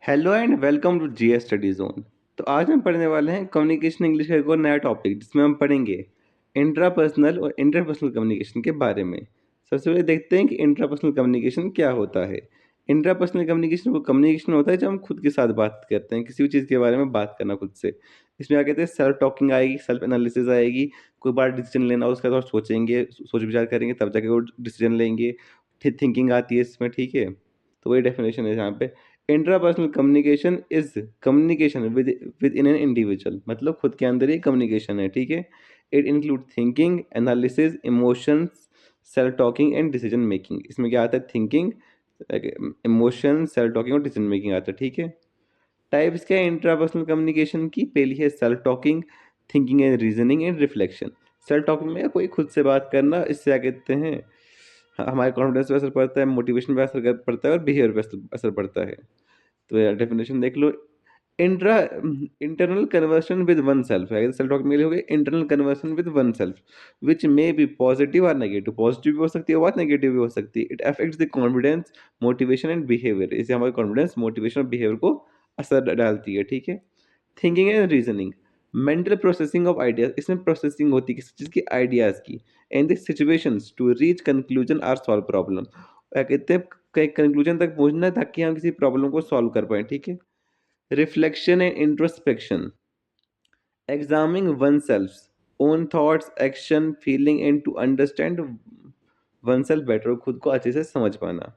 Hello and welcome to GS study zone. तो आज हम पढ़ने वाले हैं कम्युनिकेशन इंग्लिश का एक और नया टॉपिक जिसमें हम पढ़ेंगे इंट्रापर्सनल और इंटरपर्सनल कम्युनिकेशन के बारे में। सबसे पहले देखते हैं कि इंट्रापर्सनल कम्युनिकेशन क्या होता है। इंट्रापर्सनल कम्युनिकेशन वो कम्युनिकेशन होता है जब हम खुद के साथ बात करते हैं, किसी भी चीज़ के बारे में बात करना खुद से। इसमें क्या कहते हैं, सेल्फ टॉकिंग आएगी, सेल्फ एनालिसिस आएगी। कोई बड़ा डिसीजन लेना हो उसका थोड़ा सोचेंगे, सोच विचार करेंगे तब जाके वो डिसीजन लेंगे। थिंकिंग आती है इसमें, ठीक है। तो वही डेफिनेशन है यहाँ पे। Intrapersonal communication is communication with in an individual, मतलब खुद के अंदर ही कम्युनिकेशन है, ठीक है। It include thinking, analysis, emotions, self talking and decision making. इसमें क्या आता है, थिंकिंग, इमोशन, सेल्फ टॉकिंग और डिसीजन मेकिंग आता है, ठीक है। टाइप्स क्या है इंट्रापर्सनल कम्युनिकेशन की? पहली है self talking, thinking and reasoning and reflection. Self talking में कोई खुद से बात करना, इससे क्या कहते हैं, हमारे कॉन्फिडेंस पे असर पड़ता है, मोटिवेशन पे पड़ता है और बिहेवियर पे असर पड़ता है। तो यार डेफिनेशन देख लो। Intra internal conversation with one self है, सेल्फ टॉक में हो गया internal conversation with one self which may be positive और नेगेटिव। पॉजिटिव भी हो सकती है, बात नेगेटिव भी हो सकती है। It affects the confidence, motivation and behaviour. इससे हमारे कॉन्फिडेंस, मोटिवेशन और बिहेवियर को असर डालती है, ठीक है। Thinking and reasoning, mental processing of ideas. इसमें प्रोसेसिंग होती है किसी चीज़ की, आइडियाज की। And the situations to reach conclusion or solve problem. क्या कहते हैं, कहीं कंक्लूजन तक पहुंचना है ताकि हम किसी प्रॉब्लम को सॉल्व कर पाए, ठीक है। Reflection and introspection, examining oneself own thoughts, action, feeling and to understand oneself better, खुद को अच्छे से समझ पाना।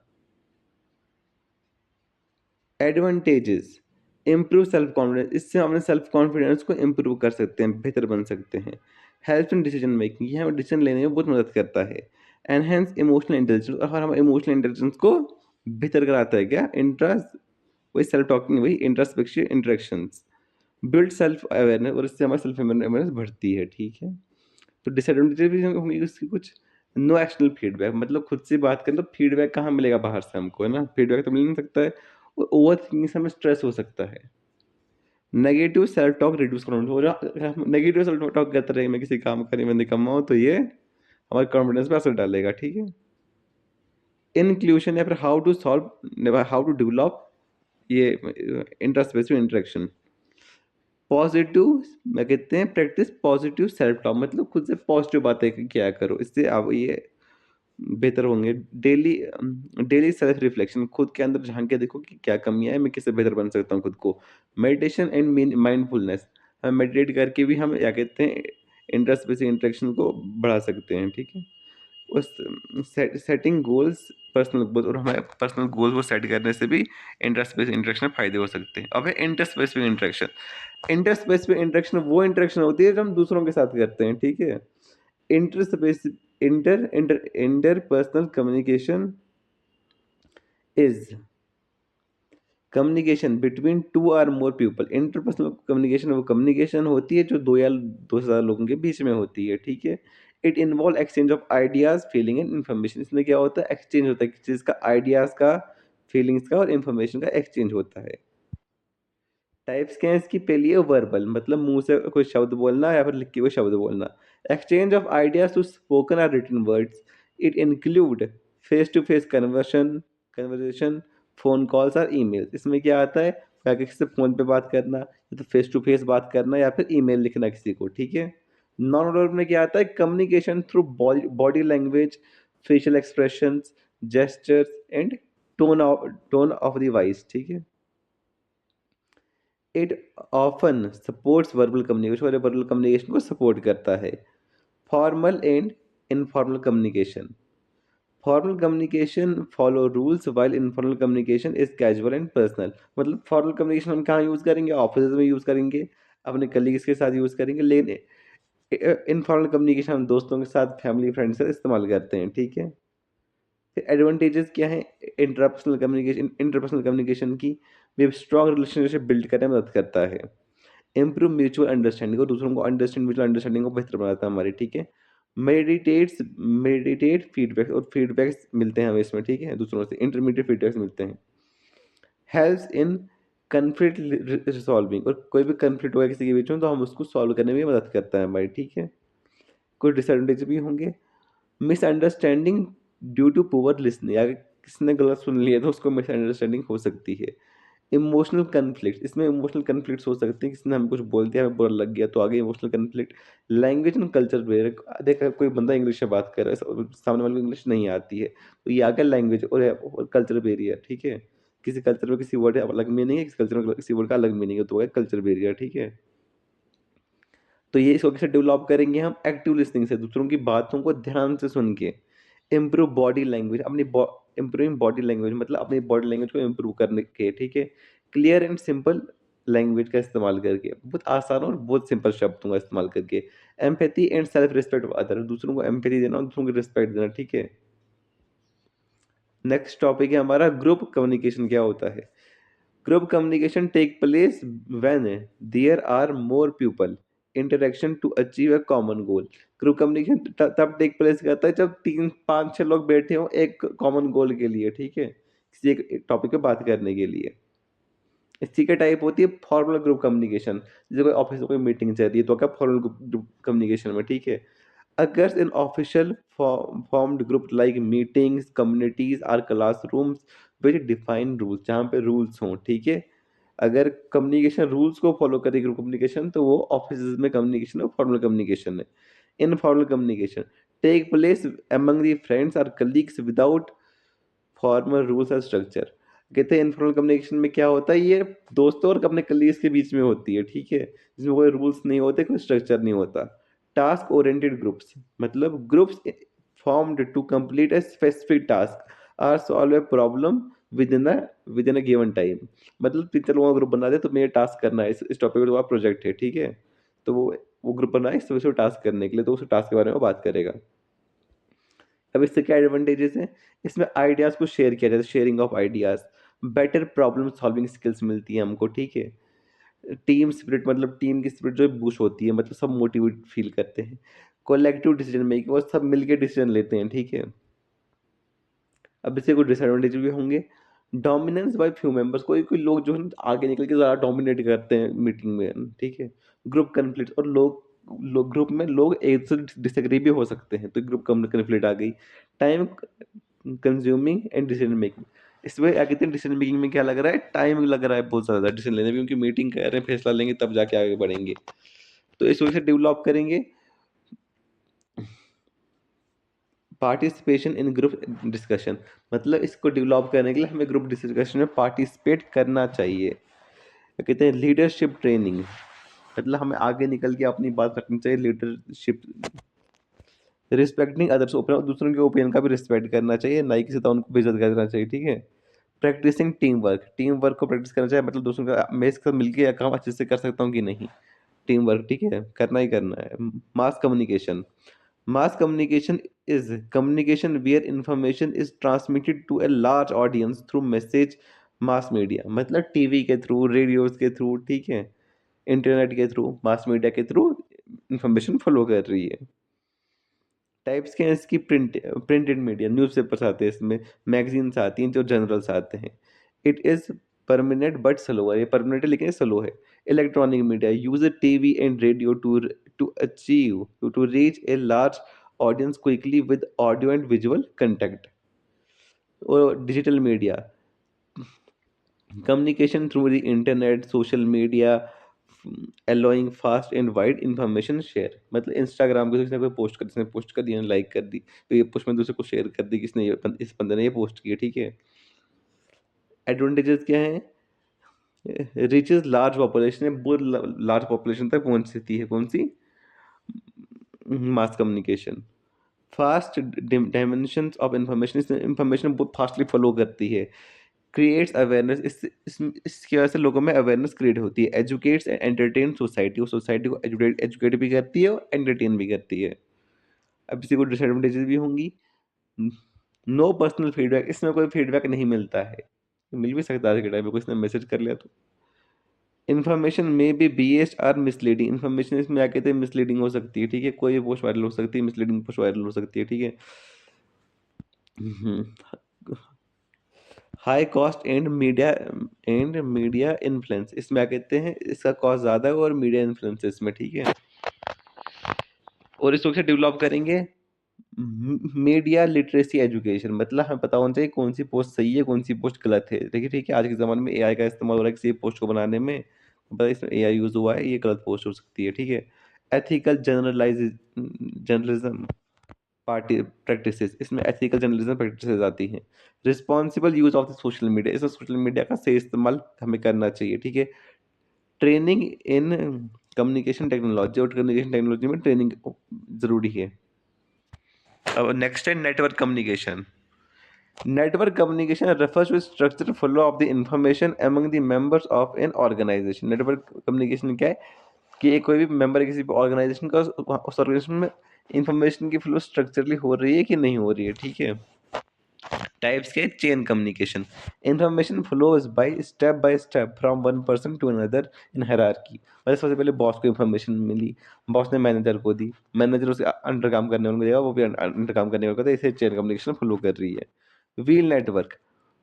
Advantages, improve self confidence. इससे हम अपने सेल्फ कॉन्फिडेंस को इम्प्रूव कर सकते हैं, बेहतर बन सकते हैं। हेल्प इन डिसीजन मेकिंग, ये हमें डिसीजन लेने में बहुत मदद करता है। एनहेंस इमोशनल इंटेलिजेंस, और हमारे इमोशनल इंटेलिजेंस को बेहतर कराता है। क्या इंट्रास्ट, वही सेल्फ टॉकिंग, वही introspection interactions. Build self awareness, और इससे हमारी सेल्फ अवेयरनेस बढ़ती है, ठीक है। तो डिसएडवांटेजेस भी होंगी उसकी कुछ। नो एक्शनल फीडबैक, मतलब खुद से बात करें तो फीडबैक कहाँ मिलेगा बाहर से हमको, है ना। फीडबैक तो मिल नहीं सकता है। और ओवर थिंकिंग से हमें स्ट्रेस हो सकता है। नेगेटिव सेल्फ टॉक रिड्यूस करो, और अगर हम नेगेटिव सेल्फ टॉक करते रहे, मैं किसी काम करने में निकम्मा हूँ, तो ये हमारे कॉन्फिडेंस पे असर डालेगा, ठीक है। इंक्लूशन या फिर how to solve, how to develop ये इंटरस्पेसिव इंटरेक्शन। पॉजिटिव, मैं कहते हैं प्रैक्टिस पॉजिटिव सेल्फ टॉक, मतलब खुद से पॉजिटिव बातें किया करो, इससे आप ये बेहतर होंगे। डेली डेली सेल्फ रिफ्लेक्शन, खुद के अंदर झांक के देखो कि क्या कमियां है, मैं कैसे बेहतर बन सकता हूँ खुद को। मेडिटेशन एंड माइंडफुलनेस, हम मेडिटेट करके भी हम क्या कहते हैं इंटरस्पेसिव इंटरेक्शन को बढ़ा सकते हैं, ठीक है। उस सेटिंग गोल्स, पर्सनल गोल्स, और हमारे पर्सनल गोल्स वो सेट करने से भी इंटरस्पेसिव इंटरेक्शन में फायदे हो सकते हैं। अब है इंटरस्पेसिव इंटरेक्शन। इंटरस्पेसिफिक इंटरेक्शन वो इंटरेक्शन होती है जो हम दूसरों के साथ करते हैं, ठीक है। इंटरस्पेसिव inter inter interpersonal communication is communication between two or more people. Interpersonal communication वो कम्युनिकेशन होती है जो दो या दो से ज़्यादा लोगों के बीच में होती है, ठीक है। It involve exchange of ideas, feeling and information. इसमें क्या होता है, एक्सचेंज होता है किसी चीज़ का, आइडियाज का, फीलिंग्स का और इन्फॉर्मेशन का एक्सचेंज होता है। टाइप्स क्या है इसकी? पहली है वर्बल, मतलब मुंह से कोई शब्द बोलना या फिर लिख के कोई शब्द बोलना। Exchange of ideas to spoken और written words. It include face to face conversation, phone calls और ईमेल। इसमें क्या आता है, क्या किसी से फोन पे बात करना, या तो फेस टू फेस बात करना, या फिर ईमेल लिखना किसी को, ठीक है। नॉन वर्बल में क्या आता है, communication through body language, facial expressions, gestures and tone of the voice, ठीक है। It often supports verbal communication, और वर्बल कम्युनिकेशन को सपोर्ट करता है। Formal and informal communication, formal communication follow rules while informal communication is casual and personal. मतलब formal communication हम कहाँ use करेंगे, ऑफिस में यूज़ करेंगे, अपने कलीग्स के साथ यूज़ करेंगे, लेकिन इनफॉर्मल कम्युनिकेशन हम दोस्तों के साथ, फैमिली फ्रेंड्स से इस्तेमाल करते हैं, ठीक है। एडवांटेजेस क्या है इंटरपर्सनल कम्युनिकेशन की? वे स्ट्रॉन्ग रिलेशनशिप बिल्ड करने में मदद करता है। इम्प्रूव म्यूचुअल अंडरस्टैंडिंग, और दूसरों को म्यूचुअल अंडरस्टैंडिंग को बेहतर बनाता है हमारी, ठीक है। मेडिटेट फीडबैक, और फीडबैक्स मिलते हैं हमें इसमें, ठीक है, दूसरों से इंटरमीडिएट फीडबैक्स मिलते हैं। हेल्प्स इन कन्फ्लिक्ट रिजॉल्विंग, और कोई भी कन्फ्लिक्ट होगा किसी के बीच में तो हम उसको सॉल्व करने में मदद करता है हमारी, ठीक है। कुछ डिसएडवांटेज भी होंगे। Misunderstanding due to poor listening, अगर किसी ने गलत सुन लिया तो उसको मिसअंडरस्टैंडिंग हो सकती है। इमोशनल कन्फ्लिक्ट, इसमें इमोशनल कन्फ्लिक्ट्स हो सकते हैं, किसी ने हमें कुछ बोल दिया, हमें बुरा लग गया, तो आगे emotional conflict. Language and culture barrier, देखा कोई बंदा इंग्लिश में बात कर रहा है, सामने वाले को इंग्लिश नहीं आती है, तो ये आ गया लैंग्वेज और कल्चर बैरियर, ठीक है। किसी कल्चर में किसी वर्ड का अलग मीनिंग है, किसी कल्चर में किसी वर्ड का अलग मीनिंग है, तो वो है कल्चर बैरियर, ठीक है। तो ये इसको कैसे डेवलप करेंगे हम? एक्टिव लिसनिंग से, दूसरों की बातों को ध्यान से सुन के। Improve body language, improving body language मतलब अपनी बॉडी लैंग्वेज को इम्प्रूव करने के, ठीक है। क्लियर एंड सिंपल लैंग्वेज का इस्तेमाल करके, बहुत आसान और बहुत सिंपल शब्दों का इस्तेमाल करके। Empathy and self respect of other, दूसरों को एम्पैथी देना और दूसरों को रिस्पेक्ट देना, ठीक है। नेक्स्ट टॉपिक है हमारा ग्रुप कम्युनिकेशन क्या होता है। Group communication take place when there are more people interaction to achieve a common goal. Group communication तब टेक प्लेस करता है जब 3 5 6 लोग बैठे हों एक कॉमन गोल के लिए, ठीक है, किसी एक टॉपिक पे बात करने के लिए। इसी का टाइप होती है फॉर्मल ग्रुप कम्युनिकेशन, जैसे कोई ऑफिस में कोई मीटिंग चल रही है तो क्या फॉर्मल ग्रुप कम्युनिकेशन में, ठीक है। occurs in official formed group like meetings, communities or classrooms which define rules, जहाँ पे रूल्स हों, ठीक है। अगर कम्युनिकेशन रूल्स को फॉलो करे ग्रुप कम्युनिकेशन, तो वो ऑफिस में कम्युनिकेशन और फॉर्मल कम्युनिकेशन है। Informal communication take place among the friends or colleagues without formal rules और स्ट्रक्चर। कहते हैं इनफॉर्मल कम्युनिकेशन में क्या होता है, ये दोस्तों और अपने कलीग्स के बीच में होती है, ठीक है, जिसमें कोई रूल्स नहीं होते, कोई स्ट्रक्चर नहीं होता। टास्क ओरिएंटेड ग्रुप्स मतलब groups formed to complete a specific task or solve a problem within a given time। मतलब 3 4 लोगों का ग्रुप बना दे, तो मेरे टास्क करना है, इस टॉपिक पर प्रोजेक्ट है, ठीक है। तो वो ग्रुप बना है इस टास्क करने के लिए, तो उस टास्क के बारे में वो बात करेगा। अब इससे क्या एडवांटेजेस हैं? इसमें आइडियाज़ को शेयर किया जाता है, sharing of ideas. Better problem solving skills मिलती है हमको, ठीक है। टीम स्पिरिट मतलब टीम की स्पिरिट जो है बूस्ट होती है, मतलब सब मोटिवेट फील करते हैं। कलेक्टिव डिसीजन मेकिंग, वो सब मिलके डिसीजन लेते हैं, ठीक है। अब इससे कुछ डिसएडवांटेज भी होंगे। डोमिनेंस बाय फ्यू मेंबर्स, कोई कोई लोग जो है ना आगे निकल के ज़्यादा डोमिनेट करते हैं मीटिंग में, ठीक है। ग्रुप कन्फ्लिक्ट, और लोग ग्रुप में लोग एक दूसरे डिसएग्री भी हो सकते हैं, तो ग्रुप कन्फ्लिक्ट आ गई। Time consuming and decision making, इसमें क्या कहते हैं, डिसीजन मेकिंग में क्या लग रहा है, टाइम लग रहा है बहुत ज़्यादा डिसीजन लेने में, क्योंकि मीटिंग कर रहे हैं, फैसला लेंगे तब जाके आगे बढ़ेंगे। तो इस वजह से डेवलप करेंगे पार्टिसिपेशन इन ग्रुप डिस्कशन, मतलब इसको डेवलप करने के लिए हमें ग्रुप डिस्कशन में पार्टिसिपेट करना चाहिए। क्या कहते हैं, लीडरशिप ट्रेनिंग, मतलब हमें आगे निकल के अपनी बात रखनी चाहिए, लीडरशिप। रिस्पेक्टिंग अदर्स ओपिनियन, दूसरों के ओपिनियन का भी रिस्पेक्ट करना चाहिए, ना ही किसी तरह उनको बेइज्जत करना चाहिए, ठीक है। प्रैक्टिसिंग टीम वर्क को प्रैक्टिस करना चाहिए, मतलब दूसरों का मैं इसके साथ मिलकर काम अच्छे से कर सकता हूँ कि नहीं, टीम वर्क, ठीक है, करना ही करना है। Mass communication, mass communication is communication where information is transmitted to a large audience through message mass media, मतलब टीवी के थ्रू, रेडियोज के थ्रू, ठीक है, इंटरनेट के थ्रू, मास मीडिया के थ्रू इंफॉर्मेशन फ्लो कर रही है। टाइप्स के हैं इसकी, प्रिंटेड मीडिया, न्यूज़पेपर्स आते हैं इसमें, मैगजीन्स आती हैं, जो जर्नल्स आते हैं। It is permanent but slow है, ये परमानेंट है लेकिन स्लो है। Electronic media use TV and radio to achieve to reach a large audience quickly with audio and visual content. और digital media, communication through the internet, social media, allowing fast and wide information share, मतलब Instagram पे किसी ने कोई post कर, किसी ने post कर दिया, लाइक कर दी, तो ये पोस्ट में दूसरे को शेयर कर दी, किसने इस बंदे ने ये पोस्ट की है, ठीक है। एडवांटेजेस क्या है? रीचेस लार्ज पॉपुलेशन है, बहुत लार्ज पॉपुलेशन तक पहुंच सकती है, कौन सी? Mass communication. Fast dimension of information, information बहुत फास्टली फ्लो करती है। क्रिएट्स अवेयरनेस, इसकी वजह से लोगों में अवेयरनेस क्रिएट होती है। एजुकेट्स एंड एंटरटेन सोसाइटी, वो सोसाइटी को एजुकेट भी करती है और एंटरटेन भी करती है। अब इसी को डिसएडवांटेजेस भी होंगी। नो पर्सनल फीडबैक, इसमें कोई फीडबैक नहीं मिलता है, मिल भी सकता है आज के टाइम में, कोई इसने मैसेज कर लिया तो। इन्फॉर्मेशन में बी बियस्ड आर मिसलीडिंग, इन्फॉर्मेशन इसमें आके तो मिसलीडिंग हो सकती है, ठीक है, कोई पोस्ट वायरल हो सकती है, मिसलीडिंग पोस्ट वायरल हो सकती है, ठीक है। High cost and media influence, इसमें क्या कहते हैं, इसका कॉस्ट ज़्यादा है और मीडिया इन्फ्लुएंस इसमें, ठीक है। और इसको कैसे डेवलप करेंगे? मीडिया लिटरेसी एजुकेशन, मतलब हमें पता होना चाहिए कौन सी पोस्ट सही है, कौन सी पोस्ट गलत है। देखिए ठीक है, आज के ज़माने में एआई का इस्तेमाल हो रहा है किसी पोस्ट को बनाने में, पता है इसमें एआई यूज़ हुआ है, ये गलत पोस्ट हो सकती है, ठीक है। एथिकल जर्नलिज्म पार्टी प्रैक्टिसेस, इसमें एथिकल जर्नलिज्म प्रैक्टिसेस आती हैं। Responsible use of the social media, इसमें सोशल मीडिया का सही इस्तेमाल हमें करना चाहिए, ठीक है। ट्रेनिंग इन कम्युनिकेशन टेक्नोलॉजी, और कम्युनिकेशन टेक्नोलॉजी में ट्रेनिंग ज़रूरी है। अब नेक्स्ट है network communication. Network communication refers to structured flow of the information among the members of an organization. Network communication क्या है कि एक कोई भी मेंबर किसी भी ऑर्गेनाइजेशन का उस ऑर्गेनाइजेशन में इंफॉर्मेशन की फ्लो स्ट्रक्चरली हो रही है कि नहीं हो रही है, ठीक है। टाइप्स के chain communication, information flows by step from one person to another in hierarchy. मतलब सबसे पहले बॉस को इंफॉर्मेशन मिली, बॉस ने मैनेजर को दी, मैनेजर उसके अंडर काम करने वालों को देगा, वो भी अंडर काम करने वालों को देगा, इसे चेन कम्युनिकेशन फ्लो कर रही है। Wheel network,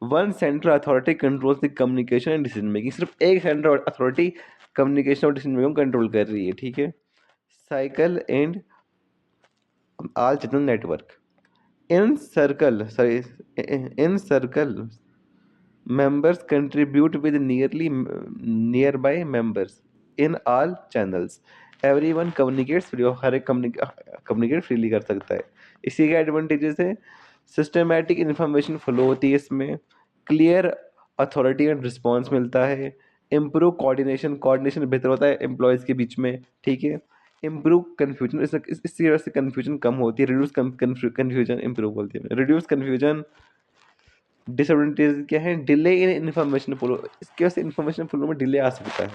one central authority controls the communication and decision making, सिर्फ एक सेंट्रल अथॉरिटी कम्युनिकेशन और डिसीजन मेकिंग कंट्रोल कर रही है, ठीक है। Cycle and all channel network, in circle members contribute with nearby members in all channels, everyone communicates free, हर एक कम्युनिकेट फ्रीली कर सकता है। इसी के एडवांटेजेस है, सिस्टमेटिक इंफॉर्मेशन फ्लो होती है इसमें, क्लियर अथॉरिटी एंड रिस्पॉन्स मिलता है, इम्प्रूव कोऑर्डिनेशन, कोऑर्डिनेशन बेहतर होता है एम्प्लॉयज़ के बीच में, ठीक है। इम्प्रूव कन्फ्यूजन, इसी वजह से कन्फ्यूजन कम होती है, रिड्यूस कन्फ्यूजन, इम्प्रूव बोलती है, रिड्यूस कन्फ्यूजन। डिसएडवांटेज क्या है, डिले इन इन्फॉर्मेशन फ्लो, इसकी वजह से इन्फॉर्मेशन फ्लो में डिले आ सकता है।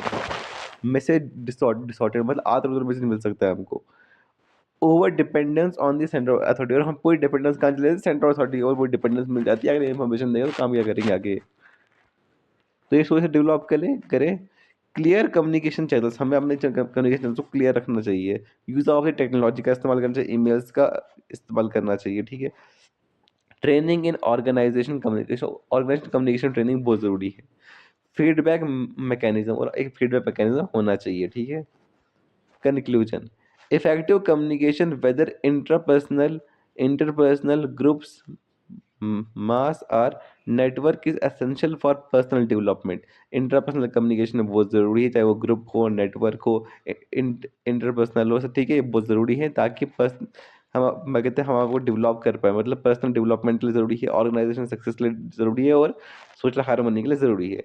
मैसेज डिसऑर्डर, मतलब आधा उधर मैसेज मिल सकता है हमको। Over dependence on the central authority, और हम पूरी डिपेंडेंस कहाँ चले जाते, सेंट्रल अथॉरिटी, और वो डिपेंडेंस मिल जाती है, अगर इन्फॉर्मेशन देगा तो काम क्या करेंगे आगे। तो ये सोच डेवलप करें। क्लियर कम्युनिकेशन चैनल्स, हमें अपने कम्युनिकेशन चैनल्स को क्लियर रखना चाहिए। यूज़ ऑफ द टेक्नोलॉजी का इस्तेमाल करना चाहिए, ईमेल्स का इस्तेमाल करना चाहिए, ठीक है। Training in organisation communication training बहुत ज़रूरी है। फीडबैक मैकेनिज्म, और एक फीडबैक मैकेनिज्म होना चाहिए, ठीक है। Conclusion, effective communication whether interpersonal groups mass or network is essential for personal development. Interpersonal communication बहुत ज़रूरी है, चाहे वो ग्रुप हो, नेटवर्क हो, इंटरपर्सनल हो, सब ठीक है, ये बहुत ज़रूरी है ताकि हम मैं कहते हैं हम आपको डेवलप कर पाए, मतलब पर्सनल डेवलपमेंट के लिए ज़रूरी है, ऑर्गेनाइजेशन सक्सेस के लिए ज़रूरी है, और सोशल हार्मनी के लिए ज़रूरी है।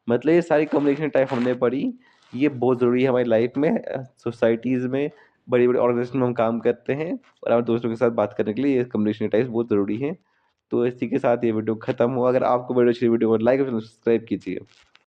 मतलब ये सारी कम्युनिकेशन टाइप हमने पढ़ी, ये बहुत ज़रूरी है हमारी लाइफ में, सोसाइटीज़ में, बड़ी बड़ी ऑर्गेनाइजेशन में हम काम करते हैं, और हमारे दोस्तों के साथ बात करने के लिए ये कम्युनिकेशन टाइप्स बहुत ज़रूरी हैं। तो इसी के साथ ये वीडियो खत्म हुआ। अगर आपको वीडियो अच्छी, वीडियो को लाइक और सब्सक्राइब कीजिए।